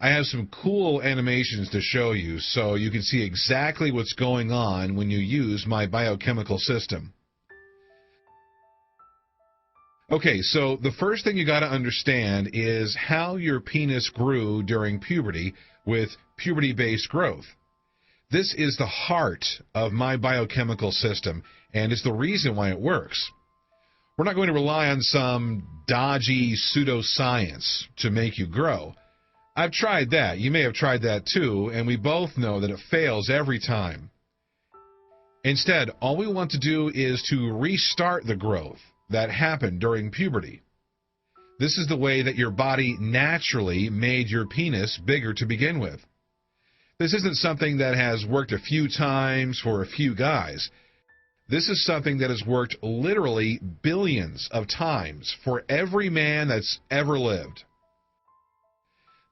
I have some cool animations to show you so you can see exactly what's going on when you use my biochemical system. Okay, so the first thing you got to understand is how your penis grew during puberty with puberty-based growth. This is the heart of my biochemical system, and it's the reason why it works. We're not going to rely on some dodgy pseudoscience to make you grow. I've tried that. You may have tried that too, and we both know that it fails every time. Instead, all we want to do is to restart the growth that happened during puberty. This is the way that your body naturally made your penis bigger to begin with. This isn't something that has worked a few times for a few guys. This is something that has worked literally billions of times for every man that's ever lived.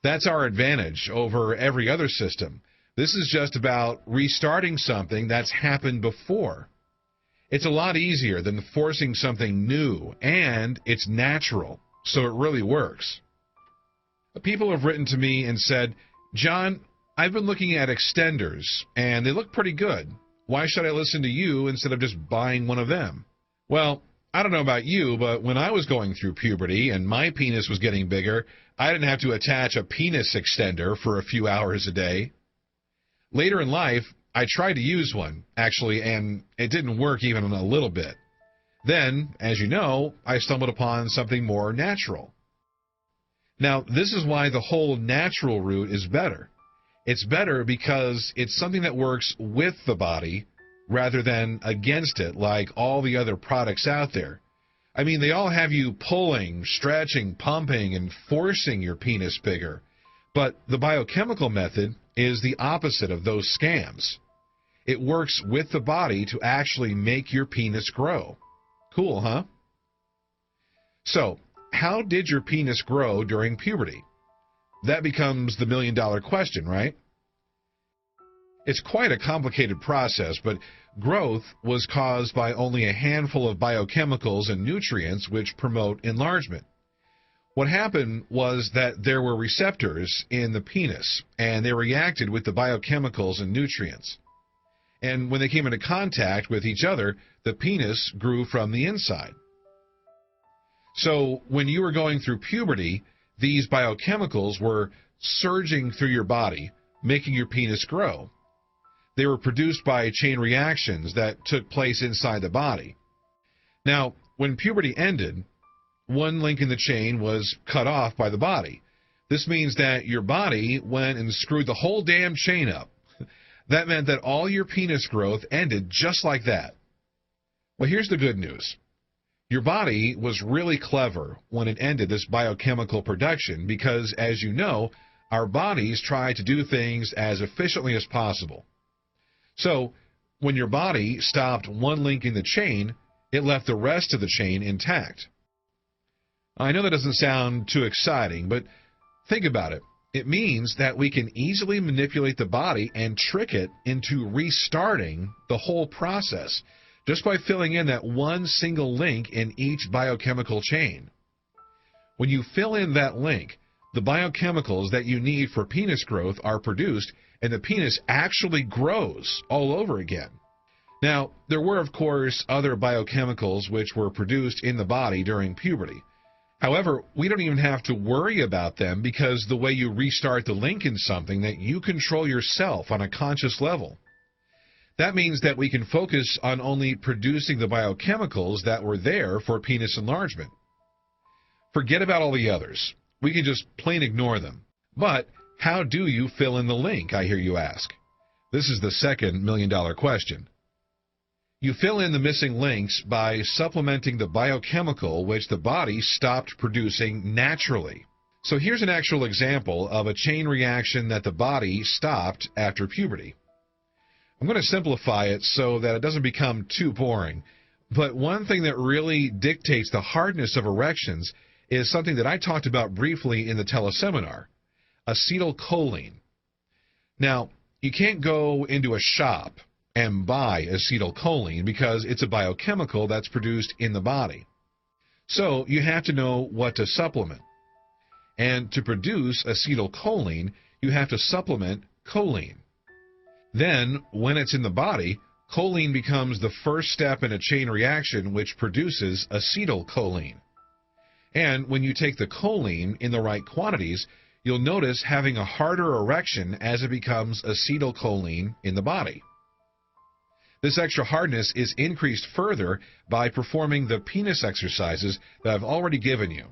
That's our advantage over every other system. This is just about restarting something that's happened before. It's a lot easier than forcing something new, and it's natural, so it really works. People have written to me and said, "John, I've been looking at extenders, and they look pretty good. Why should I listen to you instead of just buying one of them?" Well, I don't know about you, but when I was going through puberty and my penis was getting bigger, I didn't have to attach a penis extender for a few hours a day. Later in life, I tried to use one, actually, and it didn't work even a little bit. Then, as you know, I stumbled upon something more natural. Now, this is why the whole natural route is better. It's better because it's something that works with the body rather than against it like all the other products out there. I mean, they all have you pulling, stretching, pumping, and forcing your penis bigger. But the biochemical method is the opposite of those scams. It works with the body to actually make your penis grow. Cool, huh? So, how did your penis grow during puberty? That becomes the million-dollar question, right? It's quite a complicated process, but growth was caused by only a handful of biochemicals and nutrients which promote enlargement. What happened was that there were receptors in the penis, and they reacted with the biochemicals and nutrients. And when they came into contact with each other, the penis grew from the inside. So when you were going through puberty, these biochemicals were surging through your body, making your penis grow. They were produced by chain reactions that took place inside the body. Now, when puberty ended, one link in the chain was cut off by the body. This means that your body went and screwed the whole damn chain up. That meant that all your penis growth ended just like that. Well, here's the good news. Your body was really clever when it ended this biochemical production because, as you know, our bodies try to do things as efficiently as possible. So, when your body stopped one link in the chain, it left the rest of the chain intact. I know that doesn't sound too exciting, but think about it. It means that we can easily manipulate the body and trick it into restarting the whole process just by filling in that one single link in each biochemical chain. When you fill in that link, the biochemicals that you need for penis growth are produced, and the penis actually grows all over again. Now, there were, of course, other biochemicals which were produced in the body during puberty. However, we don't even have to worry about them because the way you restart the link in something that you control yourself on a conscious level. That means that we can focus on only producing the biochemicals that were there for penis enlargement. Forget about all the others. We can just plain ignore them. But how do you fill in the link, I hear you ask? This is the second million-dollar question. You fill in the missing links by supplementing the biochemical which the body stopped producing naturally. So here's an actual example of a chain reaction that the body stopped after puberty. I'm going to simplify it so that it doesn't become too boring. But one thing that really dictates the hardness of erections is something that I talked about briefly in the teleseminar, acetylcholine. Now, you can't go into a shop and buy acetylcholine because it's a biochemical that's produced in the body. So you have to know what to supplement. And to produce acetylcholine, you have to supplement choline. Then, when it's in the body, choline becomes the first step in a chain reaction which produces acetylcholine. And when you take the choline in the right quantities, you'll notice having a harder erection as it becomes acetylcholine in the body. This extra hardness is increased further by performing the penis exercises that I've already given you.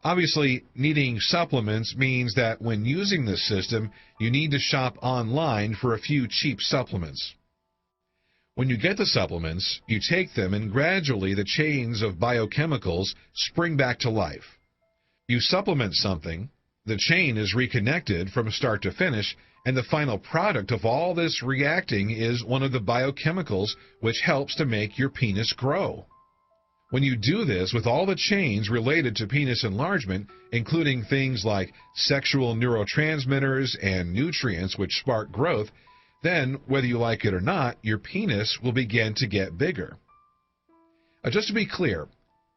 Obviously, needing supplements means that when using this system, you need to shop online for a few cheap supplements. When you get the supplements, you take them and gradually the chains of biochemicals spring back to life. You supplement something, the chain is reconnected from start to finish, and the final product of all this reacting is one of the biochemicals which helps to make your penis grow. When you do this with all the chains related to penis enlargement, including things like sexual neurotransmitters and nutrients which spark growth, then, whether you like it or not, your penis will begin to get bigger. Just to be clear,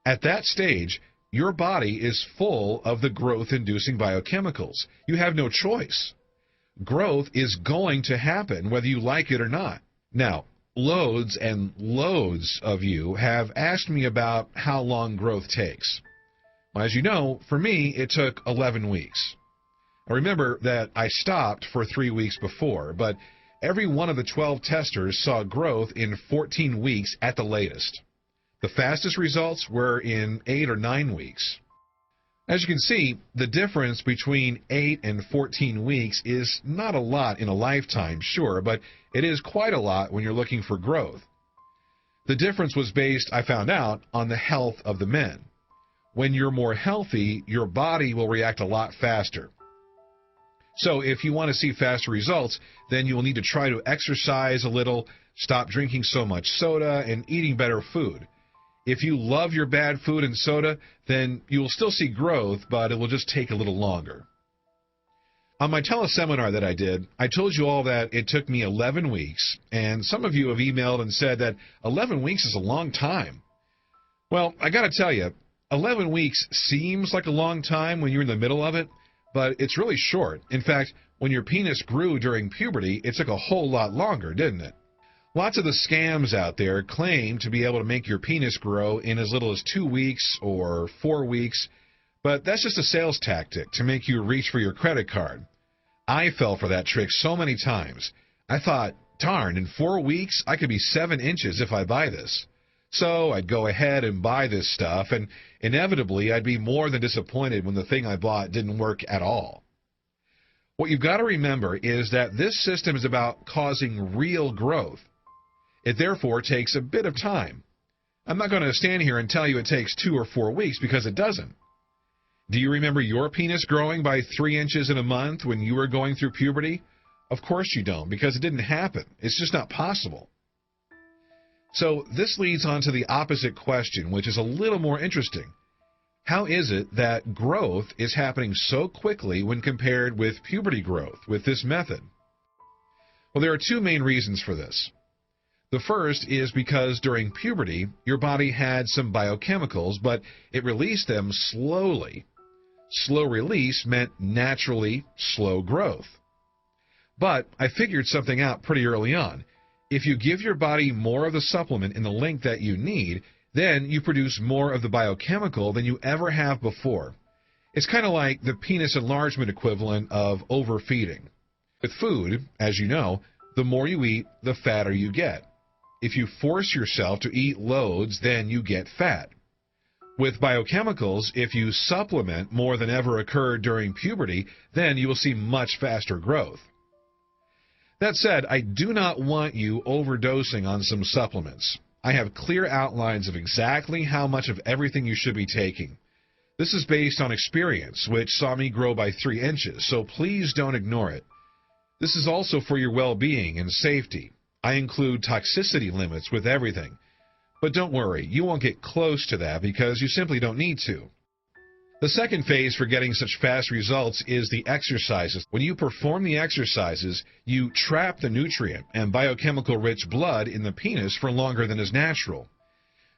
at that stage, your body is full of the growth-inducing biochemicals. You have no choice. Growth is going to happen whether you like it or not. Now, loads and loads of you have asked me about how long growth takes. Well, as you know, for me, it took 11 weeks. Now, remember that I stopped for 3 weeks before, but every one of the 12 testers saw growth in 14 weeks at the latest. The fastest results were in 8 or 9 weeks. As you can see, the difference between 8 and 14 weeks is not a lot in a lifetime, sure, but it is quite a lot when you're looking for growth. The difference was based, I found out, on the health of the men. When you're more healthy, your body will react a lot faster. So if you want to see faster results, then you will need to try to exercise a little, stop drinking so much soda, and eating better food. If you love your bad food and soda, then you will still see growth, but it will just take a little longer. On my teleseminar that I did, I told you all that it took me 11 weeks, and some of you have emailed and said that 11 weeks is a long time. Well, I got to tell you, 11 weeks seems like a long time when you're in the middle of it, but it's really short. In fact, when your penis grew during puberty, it took a whole lot longer, didn't it? Lots of the scams out there claim to be able to make your penis grow in as little as 2 weeks or 4 weeks, but that's just a sales tactic to make you reach for your credit card. I fell for that trick so many times. I thought, darn, in 4 weeks I could be 7 inches if I buy this. So I'd go ahead and buy this stuff, and inevitably I'd be more than disappointed when the thing I bought didn't work at all. What you've got to remember is that this system is about causing real growth. It therefore takes a bit of time. I'm not going to stand here and tell you it takes 2 or 4 weeks because it doesn't. Do you remember your penis growing by 3 inches in a month when you were going through puberty? Of course you don't, because it didn't happen. It's just not possible. So this leads on to the opposite question, which is a little more interesting. How is it that growth is happening so quickly when compared with puberty growth with this method? Well, there are 2 main reasons for this. The first is because during puberty, your body had some biochemicals, but it released them slowly. Slow release meant naturally slow growth. But I figured something out pretty early on. If you give your body more of the supplement in the length that you need, then you produce more of the biochemical than you ever have before. It's kind of like the penis enlargement equivalent of overfeeding. With food, as you know, the more you eat, the fatter you get. If you force yourself to eat loads, then you get fat. With biochemicals, if you supplement more than ever occurred during puberty, then you will see much faster growth. That said, I do not want you overdosing on some supplements. I have clear outlines of exactly how much of everything you should be taking. This is based on experience, which saw me grow by 3 inches, so please don't ignore it. This is also for your well-being and safety. I include toxicity limits with everything. But don't worry, you won't get close to that because you simply don't need to. The second phase for getting such fast results is the exercises. When you perform the exercises, you trap the nutrient and biochemical-rich blood in the penis for longer than is natural.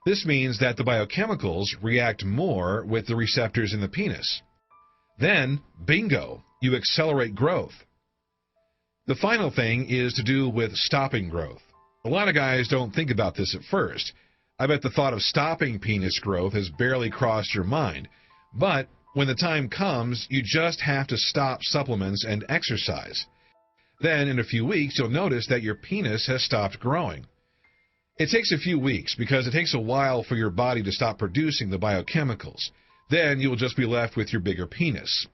This means that the biochemicals react more with the receptors in the penis. Then, bingo, you accelerate growth. The final thing is to do with stopping growth. A lot of guys don't think about this at first. I bet the thought of stopping penis growth has barely crossed your mind. But when the time comes, you just have to stop supplements and exercise. Then, in a few weeks, you'll notice that your penis has stopped growing. It takes a few weeks because it takes a while for your body to stop producing the biochemicals. Then you'll just be left with your bigger penis.